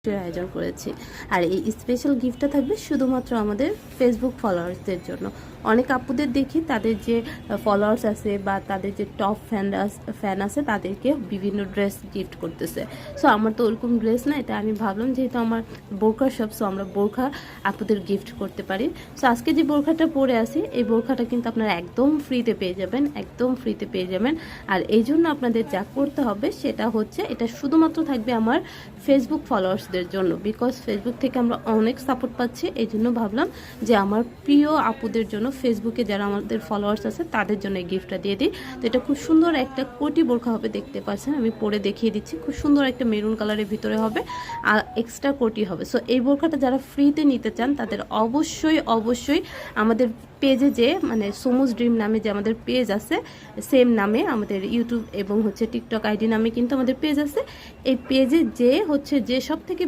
গিফটের আয়োজন করেছি। আর এই স্পেশাল গিফটটা থাকবে শুধুমাত্র আমাদের ফেসবুক ফলোয়ার্সদের জন্য। অনেক আপুদের দেখি তাদের যে ফলোয়ার্স আছে বা তাদের যে টপ ফ্যান আছে তাদেরকে বিভিন্ন ড্রেস গিফট করতেছে। সো আমার তো ওরকম ড্রেস না, এটা আমি ভাবলাম যেহেতু আমার বোরখার শপ, সো আমরা বোরখা আপুদের গিফট করতে পারি। সো আজকে যে বোরখাটা পরে আছি এই বোরখাটা কিন্তু আপনারা একদম ফ্রিতে পেয়ে যাবেন, একদম ফ্রিতে পেয়ে যাবেন। আর এই জন্য আপনাদের যা করতে হবে সেটা হচ্ছে, এটা শুধুমাত্র থাকবে আমার ফেসবুক ফলোয়ার্সদের জন্য, বিকজ ফেসবুক থেকে আমরা অনেক সাপোর্ট পাচ্ছি। এই জন্য ভাবলাম যে আমার প্রিয় আপুদের জন্য, ফেসবুকে যারা আমাদের ফলোয়ার্স আছে তাদের জন্য এই গিফটটা দিয়ে দিই। তো এটা খুব সুন্দর একটা কোটি বোরখা হবে, দেখতে পাচ্ছেন আমি পরে দেখিয়ে দিচ্ছি। খুব সুন্দর একটা মেরুন কালারের ভিতরে হবে আর এক্সট্রা কোটি হবে। সো এই বোরখাটা যারা ফ্রিতে নিতে চান তাদের অবশ্যই অবশ্যই আমাদের পেজে যে মানে সোমুস ড্রিম নামে যে আমাদের পেজ আছে, সেম নামে আমাদের ইউটিউব এবং হচ্ছে টিকটক আইডি নামে কিন্তু আমাদের পেজ আছে। এই পেজে যে হচ্ছে যে সব থেকে